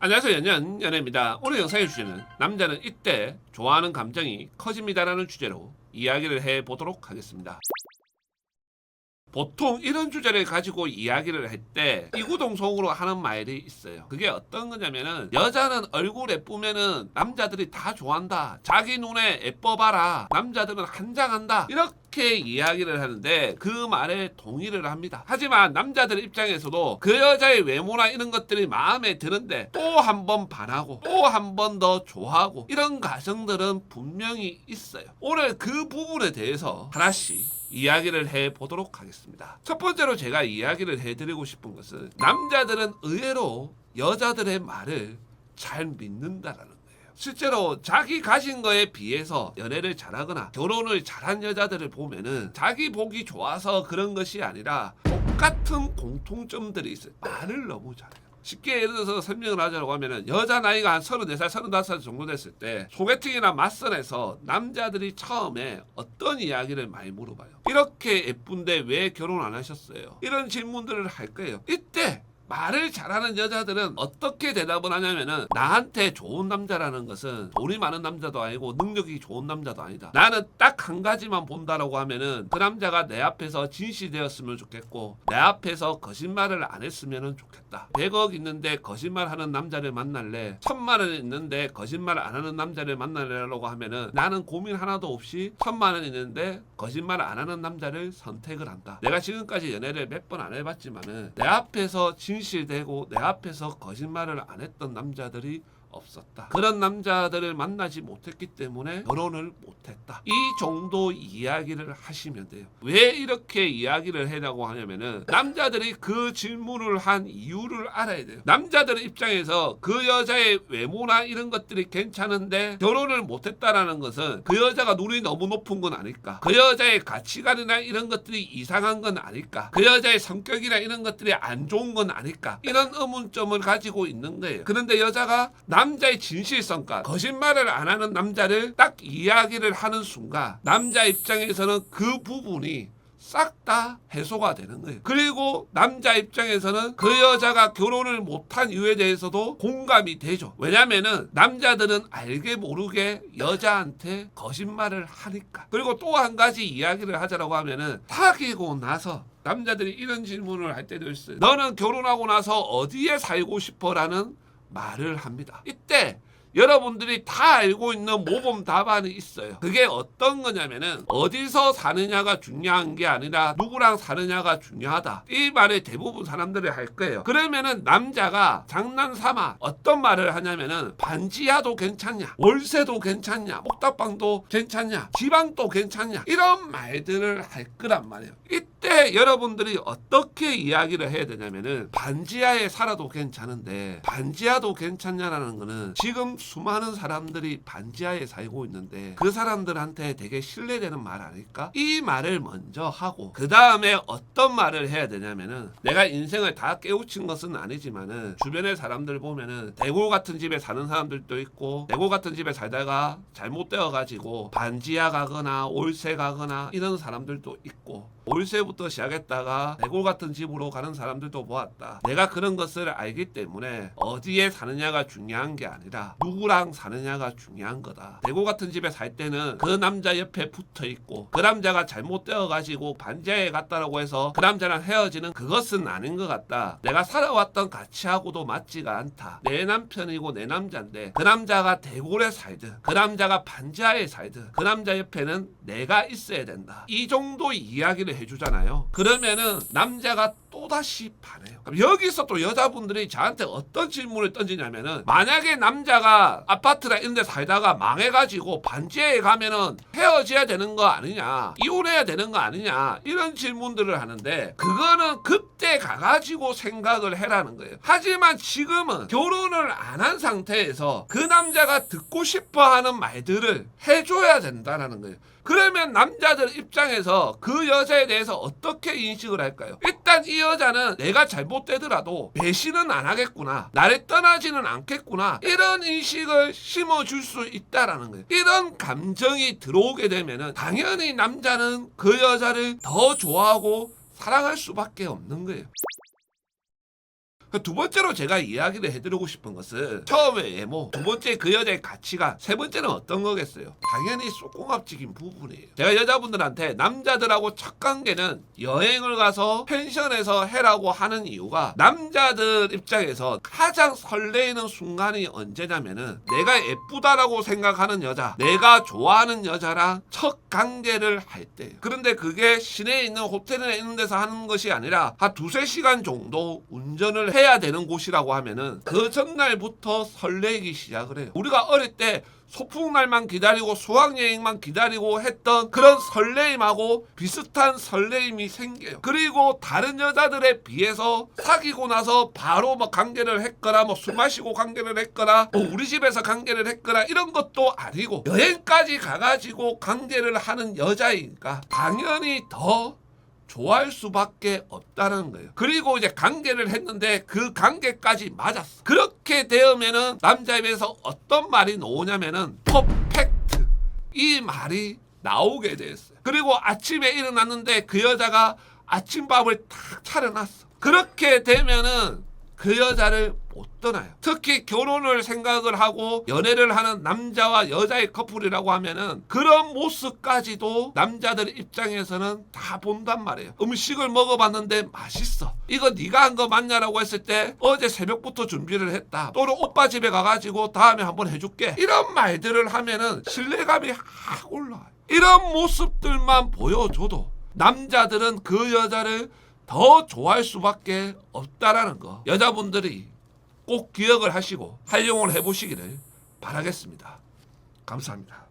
안녕하세요. 연예입니다. 오늘 영상의 주제는 남자는 이때 좋아하는 감정이 커집니다라는 주제로 이야기를 해보도록 하겠습니다. 보통 이런 주제를 가지고 이야기를 할 때 이구동성으로 하는 말이 있어요. 그게 어떤 거냐면은 여자는 얼굴 예쁘면은 남자들이 다 좋아한다. 자기 눈에 예뻐봐라. 남자들은 한장한다. 이렇게 이야기를 하는데 그 말에 동의를 합니다. 하지만 남자들 입장에서도 그 여자의 외모나 이런 것들이 마음에 드는데 또 한 번 반하고 또 한 번 더 좋아하고 이런 가정들은 분명히 있어요. 오늘 그 부분에 대해서 하나씩 이야기를 해보도록 하겠습니다. 첫 번째로 제가 이야기를 해드리고 싶은 것은 남자들은 의외로 여자들의 말을 잘 믿는다라는 거예요. 실제로 자기 가진 거에 비해서 연애를 잘하거나 결혼을 잘한 여자들을 보면은 자기 보기 좋아서 그런 것이 아니라 똑같은 공통점들이 있어요. 말을 너무 잘해요. 쉽게 예를 들어서 설명을 하자고 하면은 여자 나이가 한 34살, 35살 정도 됐을 때 소개팅이나 맞선에서 남자들이 처음에 어떤 이야기를 많이 물어봐요. 이렇게 예쁜데 왜 결혼 안 하셨어요? 이런 질문들을 할 거예요. 이때 말을 잘하는 여자들은 어떻게 대답을 하냐면은 나한테 좋은 남자라는 것은 돈이 많은 남자도 아니고 능력이 좋은 남자도 아니다. 나는 딱 한 가지만 본다라고 하면은 그 남자가 내 앞에서 진실되었으면 좋겠고 내 앞에서 거짓말을 안 했으면 좋겠다. 100억 있는데 거짓말하는 남자를 만날래? 1000만 원 있는데 거짓말 안 하는 남자를 만날래라고 하면은 나는 고민 하나도 없이 1000만 원 있는데 거짓말 안 하는 남자를 선택을 한다. 내가 지금까지 연애를 몇 번 안 해봤지만은 내 앞에서 진실되고 내 앞에서 거짓말을 안 했던 남자들이 없었다. 그런 남자들을 만나지 못했기 때문에 결혼을 못했다. 이 정도 이야기를 하시면 돼요. 왜 이렇게 이야기를 해라고 하냐면은 남자들이 그 질문을 한 이유를 알아야 돼요. 남자들의 입장에서 그 여자의 외모나 이런 것들이 괜찮은데 결혼을 못했다라는 것은 그 여자가 눈이 너무 높은 건 아닐까? 그 여자의 가치관이나 이런 것들이 이상한 건 아닐까? 그 여자의 성격이나 이런 것들이 안 좋은 건 아닐까? 이런 의문점을 가지고 있는 거예요. 그런데 여자가 남자의 진실성과 거짓말을 안 하는 남자를 딱 이야기를 하는 순간 남자 입장에서는 그 부분이 싹 다 해소가 되는 거예요. 그리고 남자 입장에서는 그 여자가 결혼을 못한 이유에 대해서도 공감이 되죠. 왜냐면은 남자들은 알게 모르게 여자한테 거짓말을 하니까. 그리고 또 한 가지 이야기를 하자라고 하면은 사귀고 나서 남자들이 이런 질문을 할 때도 있어요. 너는 결혼하고 나서 어디에 살고 싶어? 라는 말을 합니다. 이때 여러분들이 다 알고 있는 모범 답안이 있어요. 그게 어떤 거냐면은 어디서 사느냐가 중요한 게 아니라 누구랑 사느냐가 중요하다. 이 말을 대부분 사람들이 할 거예요. 그러면은 남자가 장난삼아 어떤 말을 하냐면은 반지하도 괜찮냐, 월세도 괜찮냐, 목다방도 괜찮냐, 지방도 괜찮냐, 이런 말들을 할 거란 말이에요. 이때 여러분들이 어떻게 이야기를 해야 되냐면은 반지하에 살아도 괜찮은데 반지하도 괜찮냐라는 거는 지금 수많은 사람들이 반지하에 살고 있는데 그 사람들한테 되게 신뢰되는 말 아닐까? 이 말을 먼저 하고 그 다음에 어떤 말을 해야 되냐면은 내가 인생을 다 깨우친 것은 아니지만은 주변의 사람들 보면은 대골 같은 집에 사는 사람들도 있고 대골 같은 집에 살다가 잘못되어 가지고 반지하 가거나 월세 가거나 이런 사람들도 있고 월세부터 시작했다가 대골 같은 집으로 가는 사람들도 보았다. 내가 그런 것을 알기 때문에 어디에 사느냐가 중요한 게 아니라 누구랑 사느냐가 중요한 거다. 대골 같은 집에 살 때는 그 남자 옆에 붙어 있고 그 남자가 잘못되어 가지고 반지하에 갔다라고 해서 그 남자랑 헤어지는 그것은 아닌 것 같다. 내가 살아왔던 가치하고도 맞지가 않다. 내 남편이고 내 남자인데 그 남자가 대골에 살든 그 남자가 반지하에 살든 그 남자 옆에는 내가 있어야 된다. 이 정도 이야기를 해주잖아요. 그러면은 남자가 또다시 반해요. 그럼 여기서 또 여자분들이 저한테 어떤 질문을 던지냐면은 만약에 남자가 아파트나 이런 데 살다가 망해가지고 반지하에 가면은 헤어져야 되는 거 아니냐, 이혼해야 되는 거 아니냐, 이런 질문들을 하는데 그거는 그때 가가지고 생각을 해라는 거예요. 하지만 지금은 결혼을 안 한 상태에서 그 남자가 듣고 싶어하는 말들을 해줘야 된다는 거예요. 그러면 남자들 입장에서 그 여자에 대해서 어떻게 인식을 할까요? 일단 이 여자는 내가 잘못되더라도 배신은 안 하겠구나, 나를 떠나지는 않겠구나, 이런 인식을 심어줄 수 있다라는 거예요. 이런 감정이 들어오게 되면은 당연히 남자는 그 여자를 더 좋아하고 사랑할 수밖에 없는 거예요. 두 번째로 제가 이야기를 해드리고 싶은 것은 처음에 외모, 두 번째 그 여자의 가치관, 세 번째는 어떤 거겠어요? 당연히 쏙공합적인 부분이에요. 제가 여자분들한테 남자들하고 첫 관계는 여행을 가서 펜션에서 해라고 하는 이유가 남자들 입장에서 가장 설레이는 순간이 언제냐면은 내가 예쁘다라고 생각하는 여자, 내가 좋아하는 여자랑 첫 관계를 할 때. 그런데 그게 시내에 있는 호텔이나 있는 데서 하는 것이 아니라 한 두세 시간 정도 운전을 해야 되는 곳이라고 하면은 그 전날부터 설레기 시작을 해요. 우리가 어릴 때 소풍날만 기다리고 수학여행만 기다리고 했던 그런 설레임하고 비슷한 설레임이 생겨요. 그리고 다른 여자들에 비해서 사귀고 나서 바로 뭐 관계를 했거나 뭐 술 마시고 관계를 했거나 뭐 우리 집에서 관계를 했거나 이런 것도 아니고 여행까지 가가지고 관계를 하는 여자이니까 당연히 더 좋아할 수밖에 없다는 거예요. 그리고 이제 관계를 했는데 그 관계까지 맞았어. 그렇게 되면은 남자에 비해서 어떤 말이 나오냐면은 퍼펙트, 이 말이 나오게 됐어요. 그리고 아침에 일어났는데 그 여자가 아침밥을 탁 차려놨어. 그렇게 되면은 그 여자를 못 떠나요. 특히 결혼을 생각을 하고 연애를 하는 남자와 여자의 커플이라고 하면은 그런 모습까지도 남자들 입장에서는 다 본단 말이에요. 음식을 먹어봤는데 맛있어. 이거 네가 한 거 맞냐라고 했을 때 어제 새벽부터 준비를 했다. 또는 오빠 집에 가가지고 다음에 한번 해줄게. 이런 말들을 하면은 신뢰감이 확 올라와요. 이런 모습들만 보여줘도 남자들은 그 여자를 더 좋아할 수밖에 없다라는 거 여자분들이 꼭 기억을 하시고 활용을 해보시기를 바라겠습니다. 감사합니다.